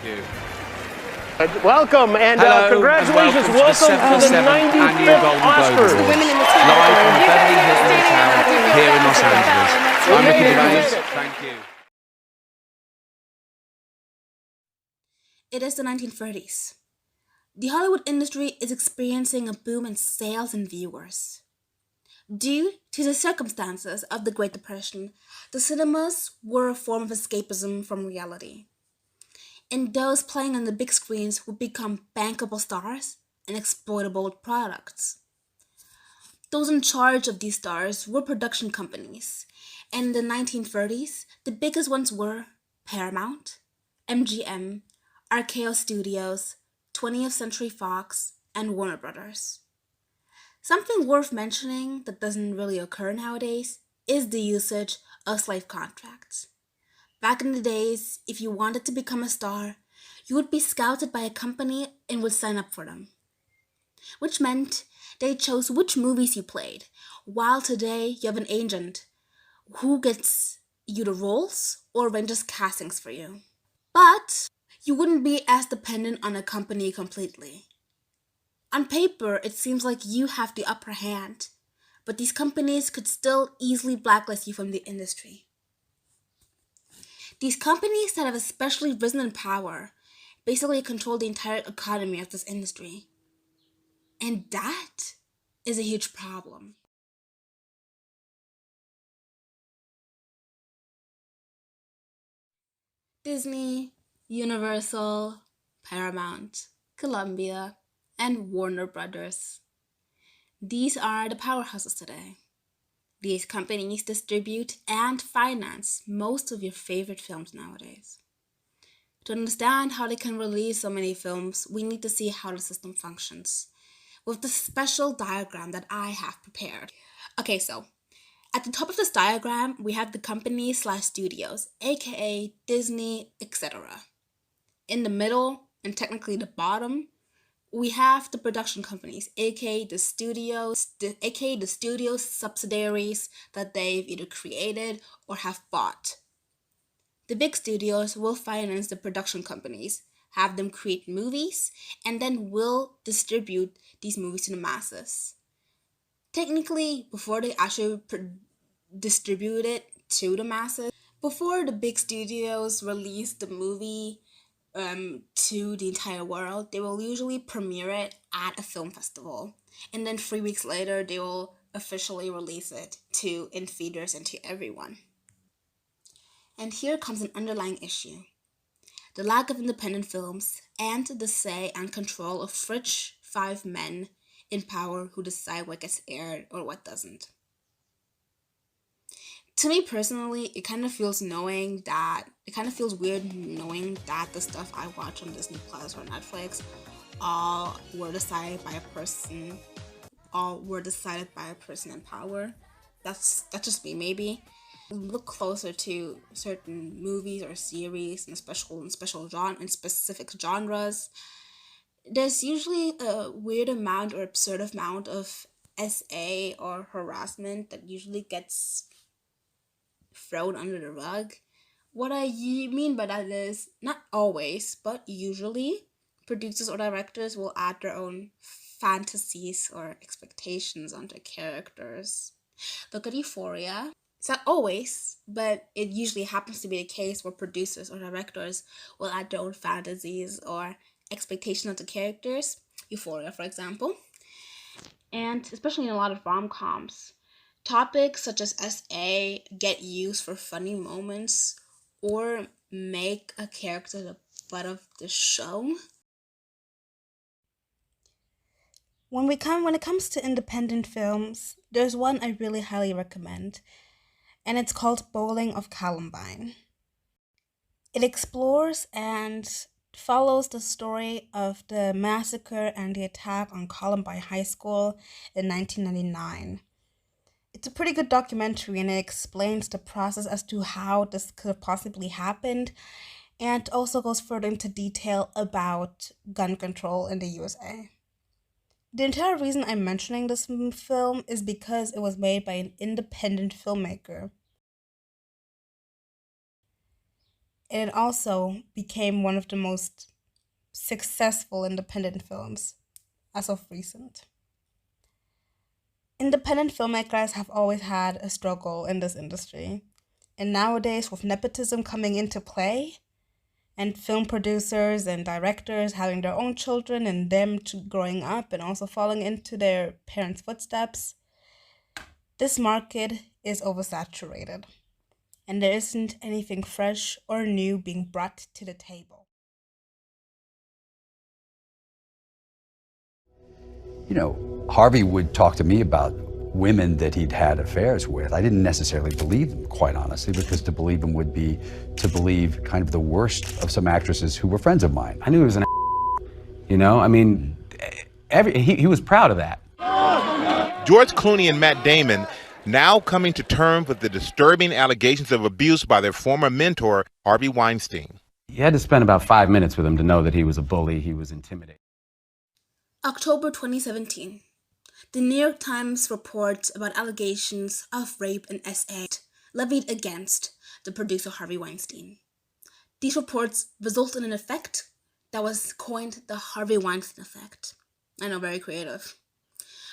you. Welcome and Hello, congratulations. and welcome to the 95th 75th annual Golden Globe Oscars. Awards. Women in the team. Live from the Beverly Hills Hotel here in Los Angeles. I'm Ricky Gervais. Thank you. It is the 1930s. The Hollywood industry is experiencing a boom in sales and viewers. Due to the circumstances of the Great Depression, the cinemas were a form of escapism from reality. And those playing on the big screens would become bankable stars and exploitable products. Those in charge of these stars were production companies, and in the 1930s, the biggest ones were Paramount, MGM, RKO Studios, 20th Century Fox, and Warner Brothers. Something worth mentioning that doesn't really occur nowadays is the usage of slave contracts. Back in the days, if you wanted to become a star, you would be scouted by a company and would sign up for them, which meant they chose which movies you played, while today you have an agent who gets you the roles or arranges castings for you. But you wouldn't be as dependent on a company completely. On paper, it seems like you have the upper hand, but these companies could still easily blacklist you from the industry. These companies that have especially risen in power basically control the entire economy of this industry. And that is a huge problem. Disney, Universal, Paramount, Columbia, and Warner Brothers. These are the powerhouses today. These companies distribute and finance most of your favorite films nowadays. To understand how they can release so many films, we need to see how the system functions, with the special diagram that I have prepared. Okay, so at the top of this diagram, we have the companies/studios, aka Disney, etc. In the middle, and technically the bottom, we have the production companies, aka the studios subsidiaries that they've either created or have bought. The big studios will finance the production companies, have them create movies, and then will distribute these movies to the masses. Technically, before they actually distribute it to the masses, before the big studios release the movie to the entire world, they will usually premiere it at a film festival, and then 3 weeks later they will officially release it in theaters and to everyone. And here comes an underlying issue: the lack of independent films and the say and control of rich 5 men in power who decide what gets aired or what doesn't. To me personally, it kind of feels weird knowing that the stuff I watch on Disney Plus or Netflix all were decided by a person in power. That's just me, maybe. Look closer to certain movies or series in specific genres. There's usually a weird amount or absurd amount of SA or harassment that usually gets thrown under the rug. What I mean by that is, not always, but usually, producers or directors will add their own fantasies or expectations onto characters. Look at Euphoria. It's not always, but it usually happens to be the case where producers or directors will add their own fantasies or expectations onto characters. Euphoria, for example. And especially in a lot of rom-coms, topics such as SA get used for funny moments or make a character the butt of the show. When it comes to independent films, there's one I really highly recommend, and it's called Bowling of Columbine. It explores and follows the story of the massacre and the attack on Columbine High School in 1999. It's a pretty good documentary, and it explains the process as to how this could have possibly happened, and also goes further into detail about gun control in the USA. The entire reason I'm mentioning this film is because it was made by an independent filmmaker. and it also became one of the most successful independent films as of recent. Independent filmmakers have always had a struggle in this industry, and nowadays, with nepotism coming into play, and film producers and directors having their own children and them growing up and also falling into their parents' footsteps, this market is oversaturated, and there isn't anything fresh or new being brought to the table. You know, Harvey would talk to me about women that he'd had affairs with. I didn't necessarily believe them, quite honestly, because to believe them would be to believe kind of the worst of some actresses who were friends of mine. I knew he was an you know? I mean, he was proud of that. George Clooney and Matt Damon now coming to terms with the disturbing allegations of abuse by their former mentor, Harvey Weinstein. You had to spend about 5 minutes with him to know that he was a bully, he was intimidating. October 2017. The New York Times reports about allegations of rape and SA levied against the producer Harvey Weinstein. These reports resulted in an effect that was coined the Harvey Weinstein effect. I know, very creative.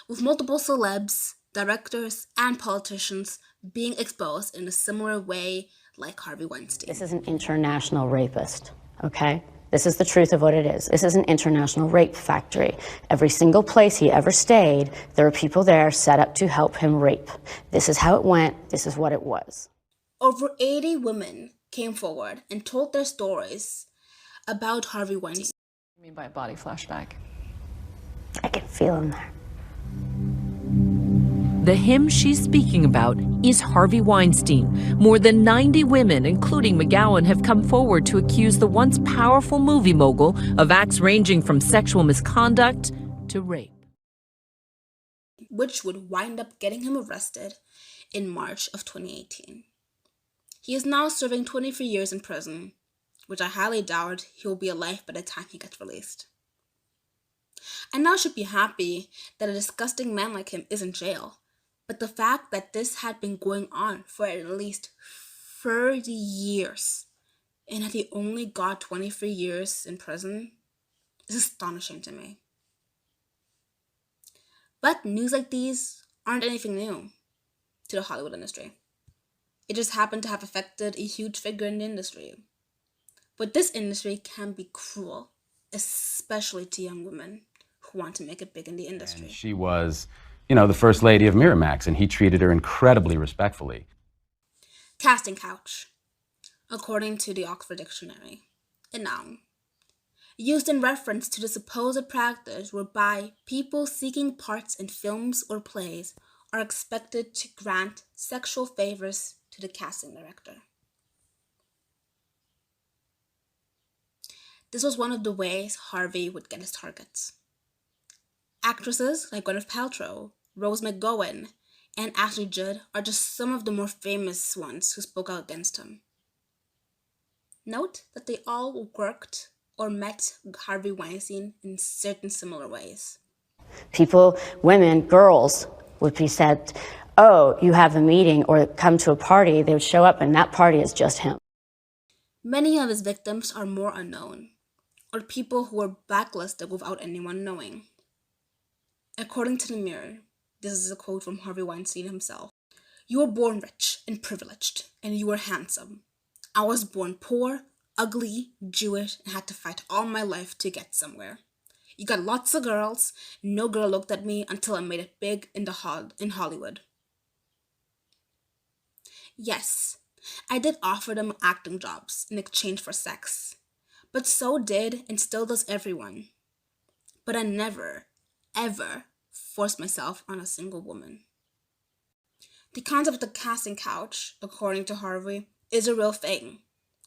With multiple celebs, directors, and politicians being exposed in a similar way like Harvey Weinstein. This is an international rapist, okay? This is the truth of what it is. This is an international rape factory. Every single place he ever stayed, there were people there set up to help him rape. This is how it went. This is what it was. Over 80 women came forward and told their stories about Harvey Weinstein. What do you mean by a body flashback? I can feel him there. The him she's speaking about is Harvey Weinstein. More than 90 women, including McGowan, have come forward to accuse the once powerful movie mogul of acts ranging from sexual misconduct to rape, which would wind up getting him arrested in March of 2018. He is now serving 23 years in prison, which I highly doubt he will be alive by the time he gets released. I now should be happy that a disgusting man like him is in jail. But the fact that this had been going on for at least 30 years and that he only got 23 years in prison is astonishing to me. But news like these aren't anything new to the Hollywood industry. It just happened to have affected a huge figure in the industry. But this industry can be cruel, especially to young women who want to make it big in the industry. And she was, you know, the first lady of Miramax, and he treated her incredibly respectfully. Casting couch, according to the Oxford Dictionary, a noun, used in reference to the supposed practice whereby people seeking parts in films or plays are expected to grant sexual favors to the casting director. This was one of the ways Harvey would get his targets. Actresses like Gwyneth Paltrow, Rose McGowan, and Ashley Judd are just some of the more famous ones who spoke out against him. Note that they all worked or met Harvey Weinstein in certain similar ways. People, women, girls would be said, oh, you have a meeting or come to a party. They would show up and that party is just him. Many of his victims are more unknown, or people who were blacklisted without anyone knowing. According to the Mirror, this is a quote from Harvey Weinstein himself. You were born rich and privileged, and you were handsome. I was born poor, ugly, Jewish, and had to fight all my life to get somewhere. You got lots of girls. No girl looked at me until I made it big in Hollywood. Yes, I did offer them acting jobs in exchange for sex, but so did and still does everyone. But I never, ever forced myself on a single woman. The concept of the casting couch, according to Harvey, is a real thing,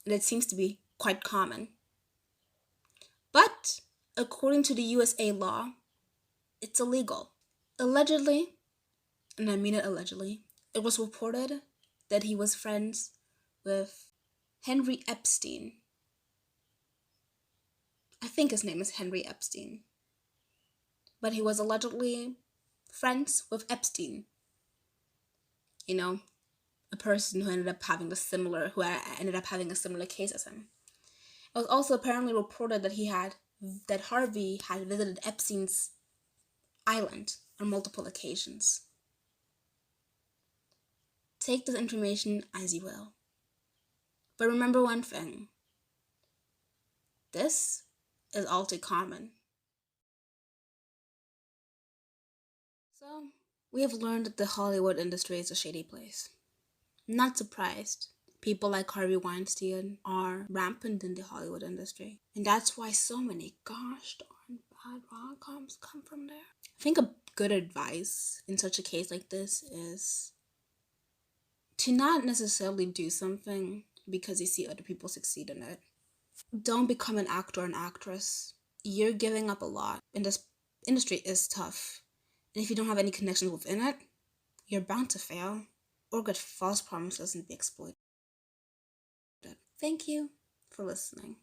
and it seems to be quite common. But, according to the USA law, it's illegal. Allegedly, and I mean it allegedly, it was reported that he was friends with Henry Epstein. I think his name is Henry Epstein. But he was allegedly friends with Epstein. You know, a person who ended up having a similar case as him. It was also apparently reported that Harvey had visited Epstein's island on multiple occasions. Take this information as you will. But remember one thing. This is all too common. So, we have learned that the Hollywood industry is a shady place. Not surprised. People like Harvey Weinstein are rampant in the Hollywood industry. And that's why so many gosh darn bad rom-coms come from there. I think a good advice in such a case like this is to not necessarily do something because you see other people succeed in it. Don't become an actor or an actress. You're giving up a lot. And this industry is tough. And if you don't have any connections within it, you're bound to fail or get false promises and be exploited. Thank you for listening.